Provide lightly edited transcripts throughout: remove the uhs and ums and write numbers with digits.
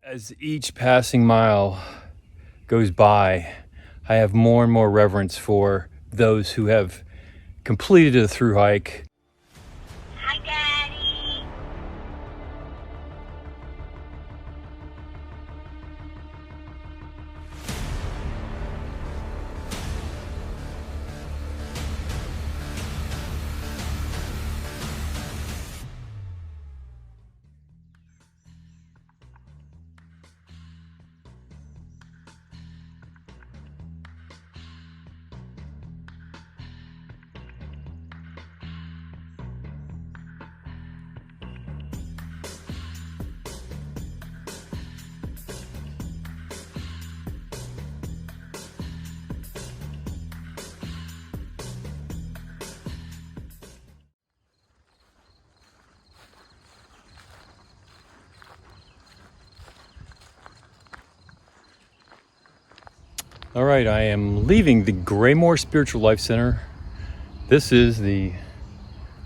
As each passing mile goes by, I have more and more reverence for those who have completed a thru hike. Hi, Daddy. All right, I am leaving the Graymore Spiritual Life Center. This is the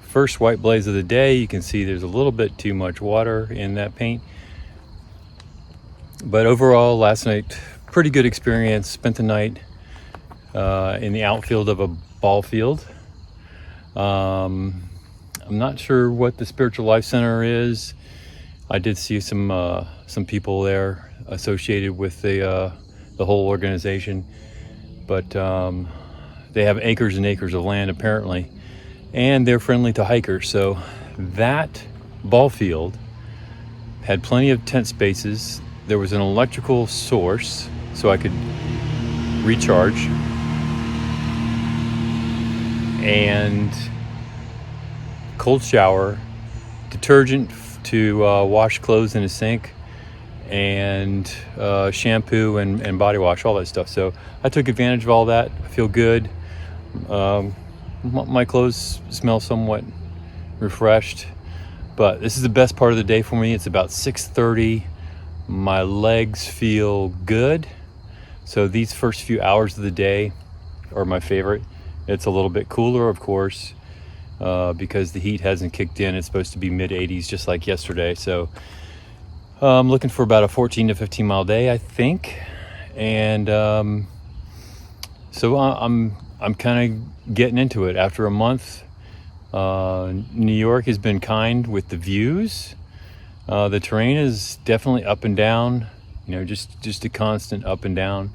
first white blaze of the day. You can see there's a little bit too much water in that paint. But overall, last night, pretty good experience. Spent the night in the outfield of a ball field. I'm not sure what the Spiritual Life Center is. I did see some people there associated with the whole organization, but they have acres and acres of land apparently, and they're friendly to hikers. So that ball field had plenty of tent spaces. There was an electrical source so I could recharge, and cold shower, detergent to wash clothes in a sink, and shampoo and body wash, all that stuff. So I took advantage of all that. I feel good. My clothes smell somewhat refreshed, but this is the best part of the day for me. It's about 6:30. My legs feel good. So these first few hours of the day are my favorite. It's a little bit cooler, of course, because the heat hasn't kicked in. It's supposed to be mid-80s just like yesterday. So I'm looking for about a 14 to 15 mile day, I think. And so I'm kind of getting into it after a month. New York has been kind with the views. The terrain is definitely up and down, just a constant up and down.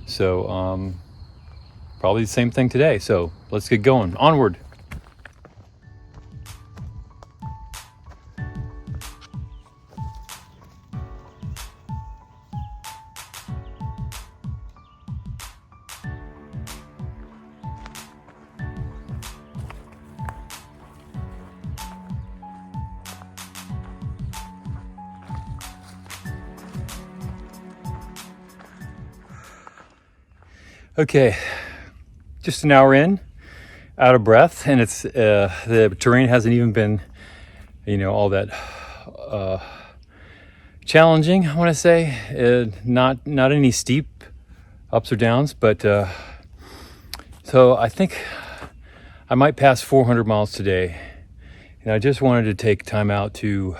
So probably the same thing today. So let's get going. Onward. Okay, just an hour in, out of breath, and it's the terrain hasn't even been, all that challenging. I want to say not any steep ups or downs, but so I think I might pass 400 miles today, and I just wanted to take time out to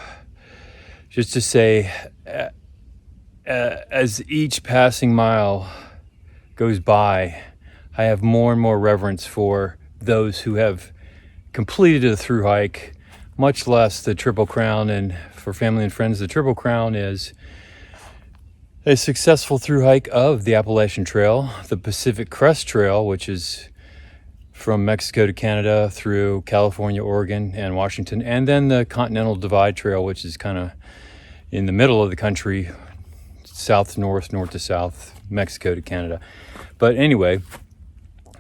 say, as each passing mile goes by, I have more and more reverence for those who have completed a thru hike, much less the Triple Crown. And for family and friends, the Triple Crown is a successful thru hike of the Appalachian Trail, the Pacific Crest Trail, which is from Mexico to Canada through California, Oregon, and Washington, and then the Continental Divide Trail, which is kind of in the middle of the country, south to north, north to south, Mexico to Canada. But anyway,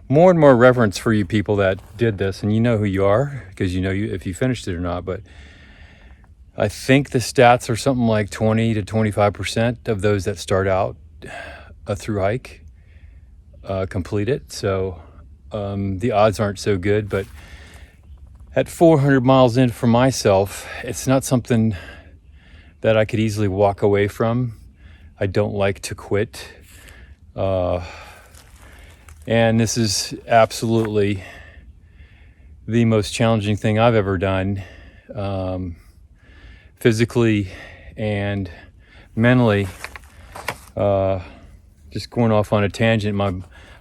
more and more reverence for you people that did this, and you know who you are because you know if you finished it or not. But I think the stats are something like 20 to 25% of those that start out a thru hike complete it. So the odds aren't so good, but at 400 miles in for myself, it's not something that I could easily walk away from. I don't like to quit. And this is absolutely the most challenging thing I've ever done, physically and mentally, just going off on a tangent,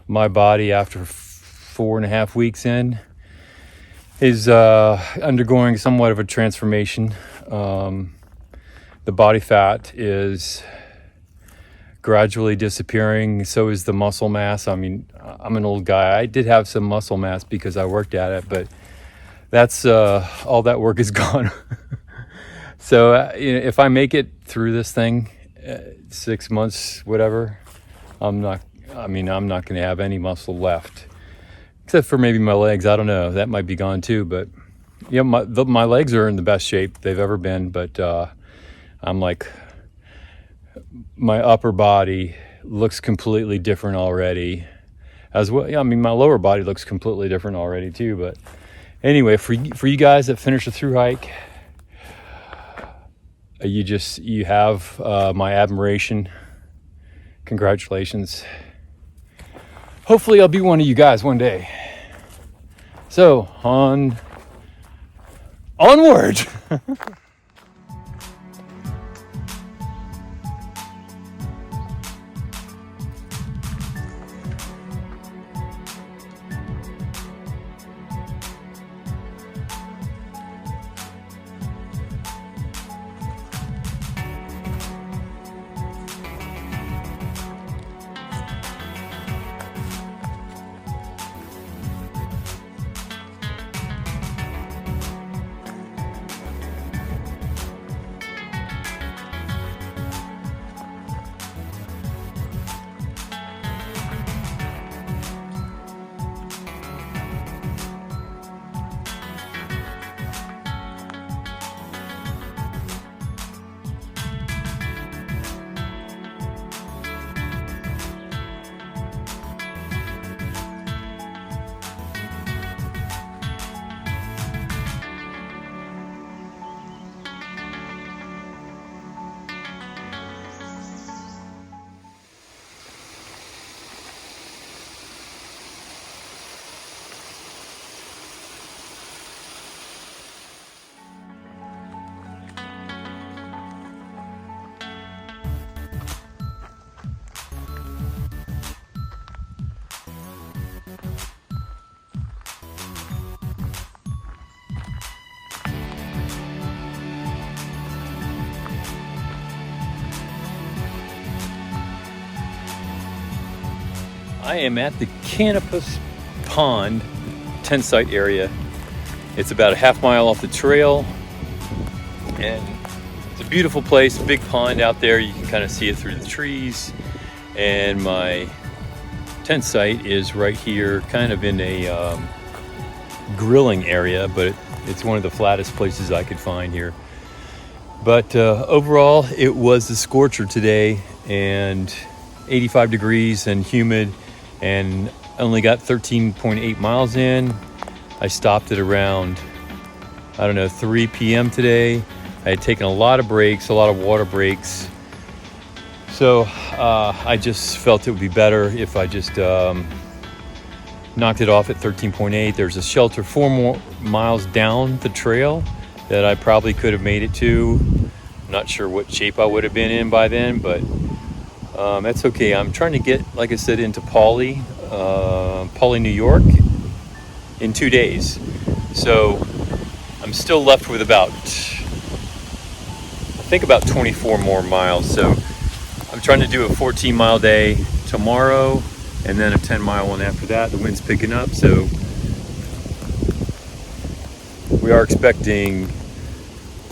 my body after 4.5 weeks in is undergoing somewhat of a transformation. The body fat is gradually disappearing. So is the muscle mass. I mean, I'm an old guy. I did have some muscle mass because I worked at it, but that's all that work is gone. So if I make it through this thing, 6 months, whatever, I'm not going to have any muscle left, except for maybe my legs. I don't know. That might be gone too. But my legs are in the best shape they've ever been. But I'm like, my upper body looks completely different already, as well. I mean, my lower body looks completely different already too. But anyway, for you guys that finish a thru hike, you have my admiration. Congratulations. Hopefully I'll be one of you guys one day. So onward. I am at the Canopus Pond tent site area. It's about a half mile off the trail, and it's a beautiful place, big pond out there. You can kind of see it through the trees, and my tent site is right here, kind of in a grilling area, but it's one of the flattest places I could find here. But overall, it was a scorcher today, and 85 degrees and humid, and only got 13.8 miles in. I stopped at around, 3 p.m. today. I had taken a lot of breaks, a lot of water breaks. So I just felt it would be better if I just knocked it off at 13.8. There's a shelter 4 more miles down the trail that I probably could have made it to. I'm not sure what shape I would have been in by then, but that's okay. I'm trying to get, like I said, into Pauley, New York in 2 days. So I'm still left with about 24 more miles. So I'm trying to do a 14-mile day tomorrow, and then a 10-mile one after that. The wind's picking up, so we are expecting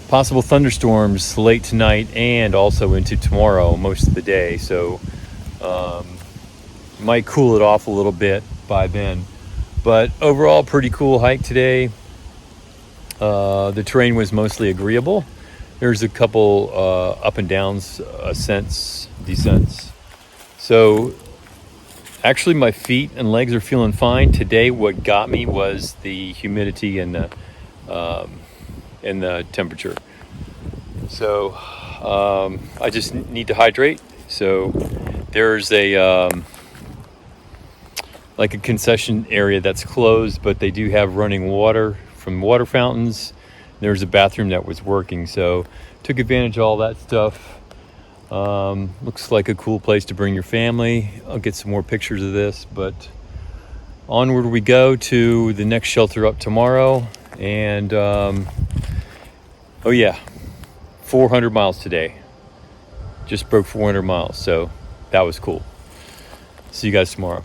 possible thunderstorms late tonight and also into tomorrow most of the day. So might cool it off a little bit by then. But overall, pretty cool hike today. The terrain was mostly agreeable. There's a couple up and downs, ascents, descents. So actually my feet and legs are feeling fine. Today what got me was the humidity and the temperature. So I just need to hydrate. So there's a like a concession area that's closed, but they do have running water from water fountains. There's a bathroom that was working, so took advantage of all that stuff. Looks like a cool place to bring your family. I'll get some more pictures of this, but onward we go to the next shelter up tomorrow. And oh yeah, 400 miles today. Just broke 400 miles, so that was cool. See you guys tomorrow.